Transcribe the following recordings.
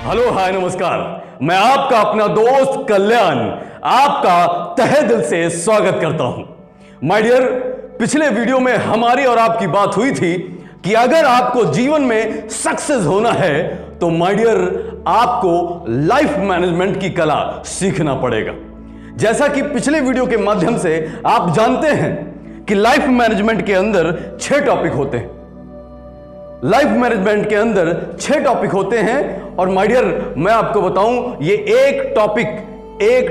Hello hi नमस्कार। मैं आपका अपना दोस्त कल्याण आपका तहे दिल से स्वागत करता हूं। माय डियर, पिछले वीडियो में हमारी और आपकी बात हुई थी कि अगर आपको जीवन में सक्सेस होना है तो माय डियर आपको लाइफ मैनेजमेंट की कला सीखना पड़ेगा। जैसा कि पिछले वीडियो के माध्यम से आप जानते हैं कि लाइफ मैनेजमेंट के अंदर 6 टॉपिक होते हैं। लाइफ मैनेजमेंट के अंदर 6 टॉपिक होते हैं और माय डियर मैं आपको बताऊं, ये एक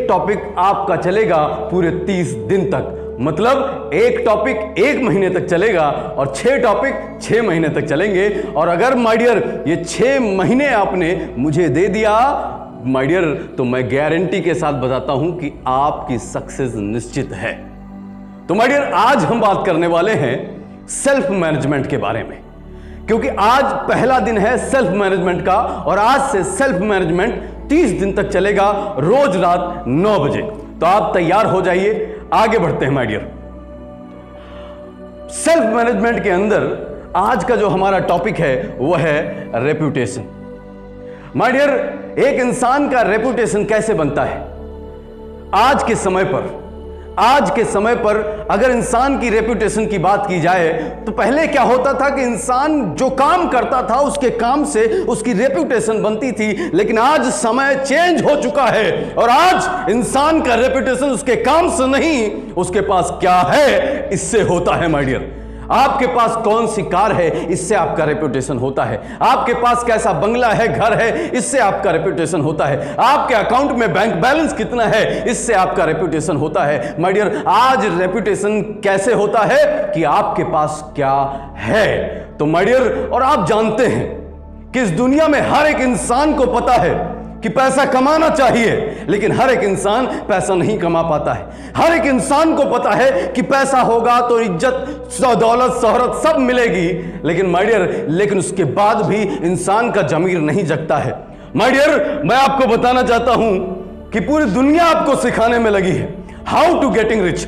टॉपिक आपका चलेगा पूरे 30 दिन तक। मतलब एक टॉपिक 1 महीने तक चलेगा और 6 टॉपिक 6 महीने तक चलेंगे। और अगर माय डियर ये 6 महीने आपने मुझे दे दिया माय डियर, तो मैं गारंटी के साथ बताता हूं कि आपकी सक्सेस निश्चित है। तो माय डियर आज हम बात करने वाले हैं सेल्फ मैनेजमेंट के बारे में, क्योंकि आज पहला दिन है सेल्फ मैनेजमेंट का और आज से सेल्फ मैनेजमेंट 30 दिन तक चलेगा, रोज रात 9 बजे। तो आप तैयार हो जाइए, आगे बढ़ते हैं माय डियर। सेल्फ मैनेजमेंट के अंदर आज का जो हमारा टॉपिक है वो है रेपुटेशन। माय डियर, एक इंसान का रेपुटेशन कैसे बनता है? आज के समय पर अगर इंसान की रेपुटेशन की बात की जाए तो पहले क्या होता था कि इंसान जो काम करता था उसके काम से उसकी रेपुटेशन बनती थी, लेकिन आज समय चेंज हो चुका है और आज इंसान का रेपुटेशन उसके काम से नहीं, उसके पास क्या है इससे होता है। माय डियर, आपके पास कौन सी कार है इससे आपका रेपुटेशन होता है। आपके पास कैसा बंगला है, घर है, इससे आपका रेपुटेशन होता है। आपके अकाउंट में बैंक बैलेंस कितना है, इससे आपका रेपुटेशन होता है। माय डियर, आज रेपुटेशन कैसे होता है कि आपके पास क्या है। तो माय डियर, और आप जानते हैं कि इस दुनिया में हर एक इंसान को पता है कि पैसा कमाना चाहिए, लेकिन हर एक इंसान पैसा नहीं कमा पाता है। हर एक इंसान को पता है कि पैसा होगा तो इज्जत, दौलत, शोहरत सब मिलेगी, लेकिन माय डियर लेकिन उसके बाद भी इंसान का जमीर नहीं जगता है। माय डियर, मैं आपको बताना चाहता हूं कि पूरी दुनिया आपको सिखाने में लगी है हाउ टू गेटिंग रिच।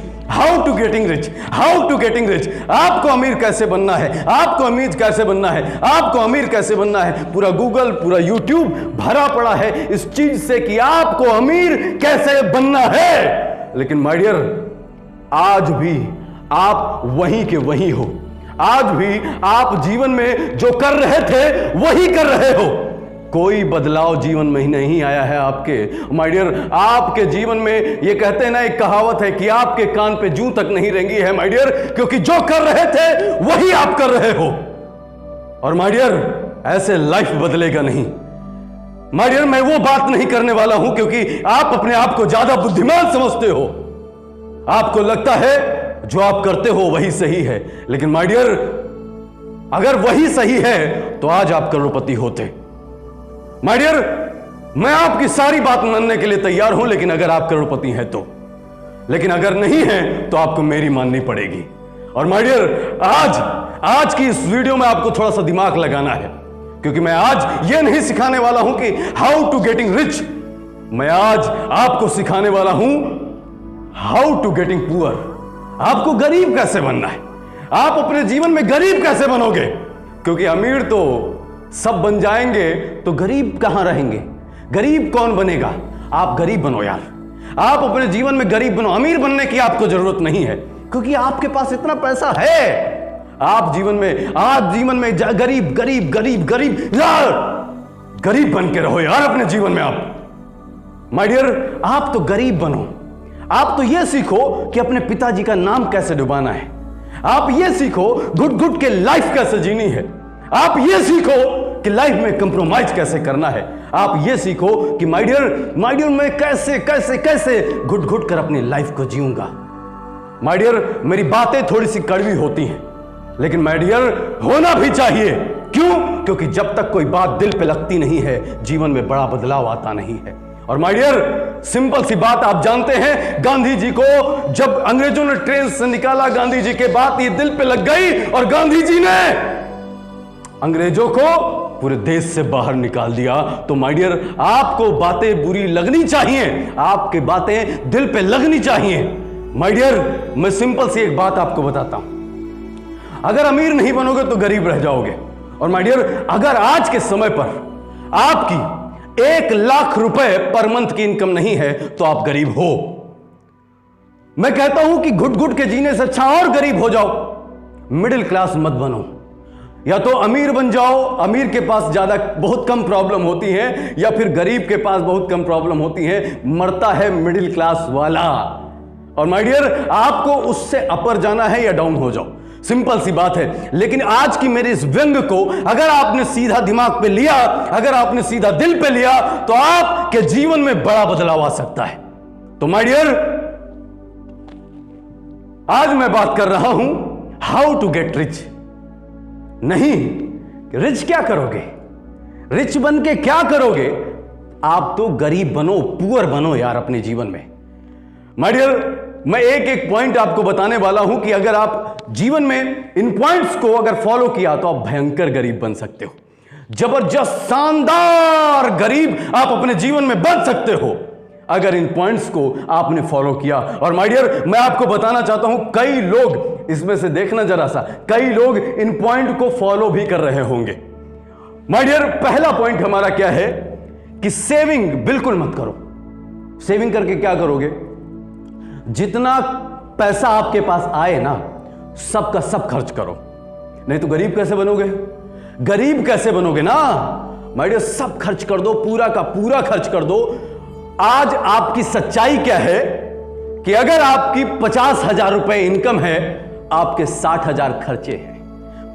आपको अमीर कैसे बनना है, आपको अमीर कैसे बनना है। पूरा गूगल, पूरा यूट्यूब भरा पड़ा है इस चीज से कि आपको अमीर कैसे बनना है। लेकिन माय डियर, आज भी आप वहीं के वहीं हो। आज भी आप जीवन में जो कर रहे थे वही कर रहे हो। कोई बदलाव जीवन में ही नहीं आया है आपके। माय डियर, आपके जीवन में ये कहते हैं ना, एक कहावत है कि आपके कान पे जूं तक नहीं रेंगी है माय डियर, क्योंकि जो कर रहे थे वही आप कर रहे हो। और माय डियर, ऐसे लाइफ बदलेगा नहीं। माय डियर, मैं वो बात नहीं करने वाला हूं क्योंकि आप अपने आप को ज्यादा बुद्धिमान समझते हो। आपको लगता है जो आप करते हो वही सही है, लेकिन माय डियर अगर वही सही है तो आज आप करोड़पति होते। माय डियर, मैं आपकी सारी बात मानने के लिए तैयार हूं, लेकिन अगर आप करोड़पति हैं तो, लेकिन अगर नहीं हैं तो आपको मेरी माननी पड़ेगी। और माय डियर, आज की इस वीडियो में आपको थोड़ा सा दिमाग लगाना है, क्योंकि मैं आज ये नहीं सिखाने वाला हूं कि हाउ टू गेटिंग रिच। मैं आज आपको सिखाने वाला हूं हाउ टू गेटिंग पुअर। आपको गरीब कैसे बनना है, आप अपने जीवन में गरीब कैसे बनोगे, क्योंकि अमीर तो सब बन जाएंगे तो गरीब कहां रहेंगे। गरीब कौन बनेगा? आप गरीब बनो यार। आप अपने जीवन में गरीब बनो। अमीर बनने की आपको जरूरत नहीं है, क्योंकि आपके पास इतना पैसा है। आप जीवन में गरीब गरीब गरीब गरीब यार, गरीब बन के रहो यार अपने जीवन में। आप माय डियर, आप तो गरीब बनो। आप तो यह सीखो कि अपने पिताजी का नाम कैसे डुबाना है। आप यह सीखो घुट घुट के लाइफ कैसे जीनी है। आप ये सीखो कि लाइफ में कंप्रोमाइज कैसे करना है। आप ये सीखो कि माय डियर मैं कैसे कैसे कैसे घुट घुट कर अपनी लाइफ को जीऊंगा। माय डियर, मेरी बातें थोड़ी सी कड़वी होती हैं, लेकिन माय डियर होना भी चाहिए। क्यों? क्योंकि जब तक कोई बात दिल पे लगती नहीं है, जीवन में बड़ा बदलाव आता नहीं है। और माय डियर, सिंपल सी बात आप जानते हैं, गांधी जी को जब अंग्रेजों ने ट्रेन से निकाला, गांधी जी के बात ये दिल पे लग गई और गांधी जी ने अंग्रेजों को पूरे देश से बाहर निकाल दिया। तो माय डियर, आपको बातें बुरी लगनी चाहिए, आपके बातें दिल पे लगनी चाहिए। माय डियर, मैं सिंपल सी एक बात आपको बताता हूं, अगर अमीर नहीं बनोगे तो गरीब रह जाओगे। और माय डियर, अगर आज के समय पर आपकी 1 लाख रुपए पर मंथ की इनकम नहीं है तो आप गरीब हो। मैं कहता हूं कि घुट घुट के जीने से अच्छा और गरीब हो जाओ, मिडिल क्लास मत बनो। या तो अमीर बन जाओ, अमीर के पास ज्यादा बहुत कम प्रॉब्लम होती है, या फिर गरीब के पास बहुत कम प्रॉब्लम होती है। मरता है मिडिल क्लास वाला। और माय डियर, आपको उससे अपर जाना है या डाउन हो जाओ, सिंपल सी बात है। लेकिन आज की मेरे इस व्यंग को अगर आपने सीधा दिमाग पे लिया, अगर आपने सीधा दिल पे लिया, तो आपके जीवन में बड़ा बदलाव आ सकता है। तो माय डियर, आज मैं बात कर रहा हूं हाउ टू गेट रिच। नहीं, रिच क्या करोगे, रिच बन के क्या करोगे? आप तो गरीब बनो, पुअर बनो यार अपने जीवन में। माय डियर, मैं एक एक पॉइंट आपको बताने वाला हूं कि अगर आप जीवन में इन पॉइंट्स को अगर फॉलो किया तो आप भयंकर गरीब बन सकते हो। जबरदस्त शानदार गरीब आप अपने जीवन में बन सकते हो अगर इन पॉइंट्स को आपने फॉलो किया। और माय डियर, मैं आपको बताना चाहता हूं, कई लोग इसमें से देखना जरा सा, कई लोग इन पॉइंट को फॉलो भी कर रहे होंगे। माय डियर, पहला पॉइंट हमारा क्या है कि सेविंग बिल्कुल मत करो। सेविंग करके क्या करोगे? जितना पैसा आपके पास आए ना, सबका सब खर्च करो, नहीं तो गरीब कैसे बनोगे? गरीब कैसे बनोगे ना माय डियर, सब खर्च कर दो, पूरा का पूरा खर्च कर दो। आज आपकी सच्चाई क्या है कि अगर आपकी 50,000 रुपए इनकम है, आपके 60,000 खर्चे हैं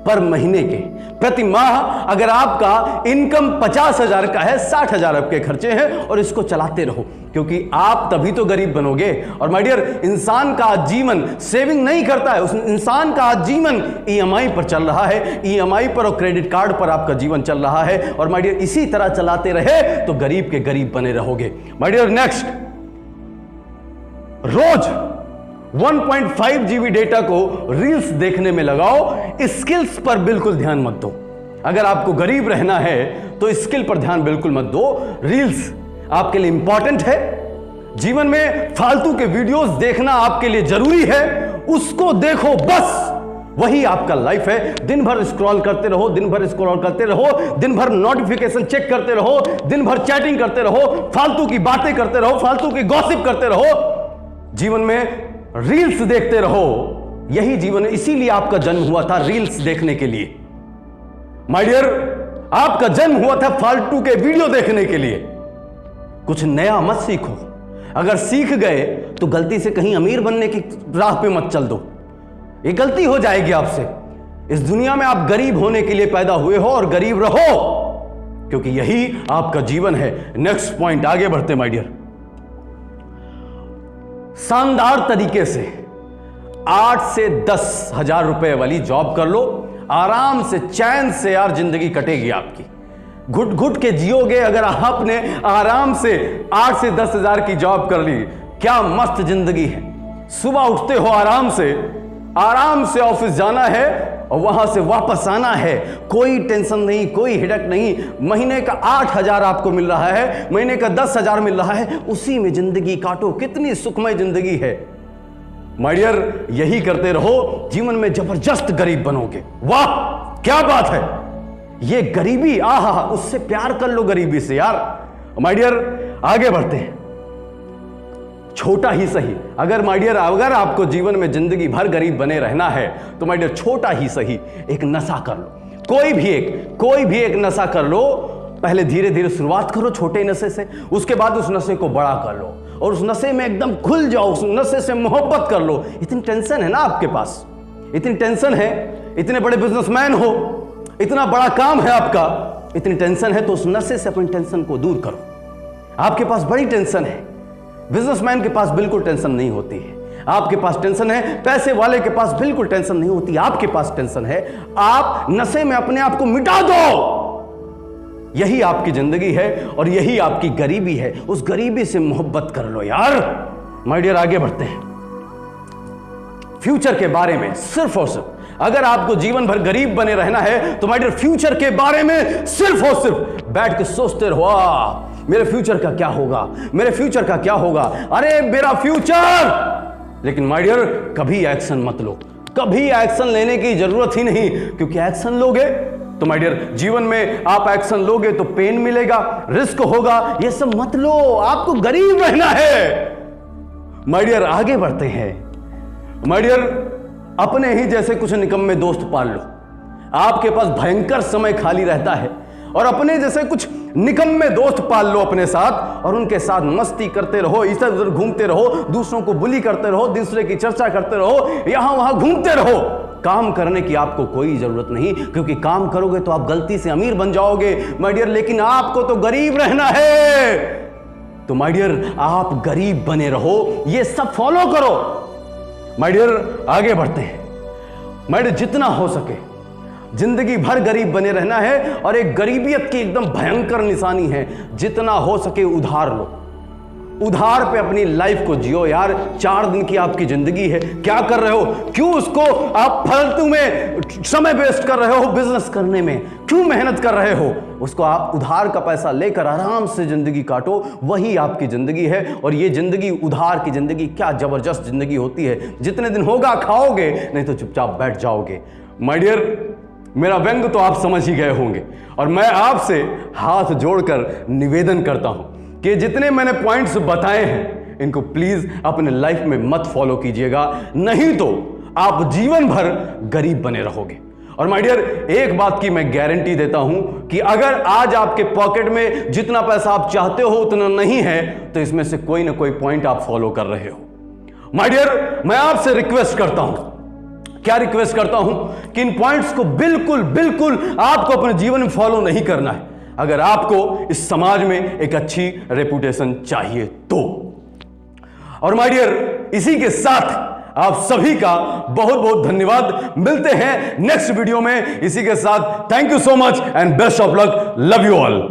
पर महीने के। प्रति माह अगर आपका इनकम 50,000 का है, 60,000 आपके खर्चे हैं, और इसको चलाते रहो, क्योंकि आप तभी तो गरीब बनोगे। और माय डियर, इंसान का जीवन सेविंग नहीं करता है, उस इंसान का जीवन ईएमआई पर चल रहा है, ईएमआई पर और क्रेडिट कार्ड पर आपका जीवन चल रहा है। और माय डियर, इसी तरह चलाते रहे तो गरीब के गरीब बने रहोगे। माय डियर, नेक्स्ट, रोज 1.5 GB डेटा को रील्स देखने में लगाओ। स्किल्स पर बिल्कुल ध्यान मत दो। अगर आपको गरीब रहना है तो स्किल पर ध्यान बिल्कुल मत दो। रील्स आपके लिए इंपॉर्टेंट है। जीवन में फालतू के वीडियोस देखना आपके लिए जरूरी है, उसको देखो बस, वही आपका लाइफ है। दिन भर स्क्रॉल करते रहो, दिन भर स्क्रॉल करते रहो, दिन भर नोटिफिकेशन चेक करते रहो, दिन भर चैटिंग करते रहो, फालतू की बातें करते रहो, फालतू की गॉसिप करते रहो, जीवन में रील्स देखते रहो। यही जीवन है, इसीलिए आपका जन्म हुआ था रील्स देखने के लिए। माय डियर, आपका जन्म हुआ था फालतू के वीडियो देखने के लिए। कुछ नया मत सीखो। अगर सीख गए तो गलती से कहीं अमीर बनने की राह पे मत चल दो, ये गलती हो जाएगी आपसे। इस दुनिया में आप गरीब होने के लिए पैदा हुए हो और गरीब रहो, क्योंकि यही आपका जीवन है। नेक्स्ट पॉइंट, आगे बढ़ते माय डियर। शानदार तरीके से 8 से 10,000 रुपए वाली जॉब कर लो, आराम से चैन से यार जिंदगी कटेगी आपकी। घुट घुट के जियोगे अगर आपने आराम से 8 से 10,000 की जॉब कर ली। क्या मस्त जिंदगी है। सुबह उठते हो आराम से ऑफिस जाना है और वहां से वापस आना है, कोई टेंशन नहीं, कोई हिडक नहीं। महीने का 8,000 आपको मिल रहा है, महीने का 10,000 मिल रहा है, उसी में जिंदगी काटो। कितनी सुखमय जिंदगी है माय डियर। यही करते रहो, जीवन में जबरदस्त गरीब बनोगे। वाह क्या बात है। ये गरीबी, आहा, उससे प्यार कर लो गरीबी से यार। माय डियर, आगे बढ़ते हैं। छोटा ही सही, अगर माय डियर, अगर आपको जीवन में जिंदगी भर गरीब बने रहना है तो माय डियर, छोटा ही सही एक नशा कर लो। कोई भी एक नशा कर लो। पहले धीरे धीरे शुरुआत करो छोटे नशे से, उसके बाद उस नशे को बड़ा कर लो और उस नशे में एकदम खुल जाओ, उस नशे से मोहब्बत कर लो। इतनी टेंशन है ना आपके पास, इतनी टेंशन है, इतने बड़े बिजनेसमैन हो, इतना बड़ा काम है आपका, इतनी टेंशन है तो उस नशे से अपनी टेंशन को दूर करो। आपके पास बड़ी टेंशन है, बिजनेसमैन के पास बिल्कुल टेंशन नहीं होती है। आपके पास टेंशन है, पैसे वाले के पास बिल्कुल टेंशन नहीं होती, आपके पास टेंशन है। आप नशे में अपने आप को मिटा दो। यही आपकी जिंदगी है और यही आपकी गरीबी है। उस गरीबी से मोहब्बत कर लो यार। माय डियर, आगे बढ़ते हैं। फ्यूचर के बारे में सिर्फ और सिर्फ, अगर आपको जीवन भर गरीब बने रहना है तो माय डियर, फ्यूचर के बारे में सिर्फ और सिर्फ बैठ के सोचते रहो, मेरे फ्यूचर का क्या होगा, मेरे फ्यूचर का क्या होगा, अरे मेरा फ्यूचर। लेकिन माय डियर, कभी एक्शन मत लो, कभी एक्शन लेने की जरूरत ही नहीं, क्योंकि एक्शन लोगे तो माय डियर, जीवन में आप एक्शन लोगे तो पेन मिलेगा, रिस्क होगा, ये सब मत लो, आपको गरीब रहना है। माय डियर, आगे बढ़ते हैं। माय डियर, अपने ही जैसे कुछ निकम्मे दोस्त पाल लो। आपके पास भयंकर समय खाली रहता है और अपने जैसे कुछ निकम्मे दोस्त पाल लो अपने साथ, और उनके साथ मस्ती करते रहो, इधर उधर घूमते रहो, दूसरों को बुली करते रहो, दूसरे की चर्चा करते रहो, यहां वहां घूमते रहो। काम करने की आपको कोई जरूरत नहीं, क्योंकि काम करोगे तो आप गलती से अमीर बन जाओगे माय डियर, लेकिन आपको तो गरीब रहना है। तो माय डियर, आप गरीब बने रहो, ये सब फॉलो करो। माय डियर, आगे बढ़ते हैं। माय डियर, जितना हो सके जिंदगी भर गरीब बने रहना है, और एक गरीबियत की एकदम भयंकर निशानी है, जितना हो सके उधार लो, उधार पे अपनी लाइफ को जियो यार। 4 दिन की आपकी जिंदगी है, क्या कर रहे हो? क्यों उसको आप फालतू में समय वेस्ट कर रहे हो? बिजनेस करने में क्यों मेहनत कर रहे हो? उसको आप उधार का पैसा लेकर आराम से जिंदगी काटो, वही आपकी जिंदगी है। और ये जिंदगी, उधार की जिंदगी, क्या जबरदस्त जिंदगी होती है। जितने दिन होगा खाओगे, नहीं तो चुपचाप बैठ जाओगे। माय डियर, मेरा व्यंग तो आप समझ ही गए होंगे, और मैं आपसे हाथ जोड़कर निवेदन करता हूं कि जितने मैंने पॉइंट्स बताए हैं, इनको प्लीज अपने लाइफ में मत फॉलो कीजिएगा, नहीं तो आप जीवन भर गरीब बने रहोगे। और माय डियर, एक बात की मैं गारंटी देता हूं कि अगर आज आपके पॉकेट में जितना पैसा आप चाहते हो उतना नहीं है, तो इसमें से कोई ना कोई पॉइंट आप फॉलो कर रहे हो। माय डियर, मैं आपसे रिक्वेस्ट करता हूं, क्या रिक्वेस्ट करता हूं, कि इन पॉइंट्स को बिल्कुल बिल्कुल आपको अपने जीवन में फॉलो नहीं करना है, अगर आपको इस समाज में एक अच्छी रेपुटेशन चाहिए तो। और माय डियर, इसी के साथ आप सभी का बहुत बहुत धन्यवाद। मिलते हैं नेक्स्ट वीडियो में इसी के साथ। Thank you so much and best of luck. Love you all.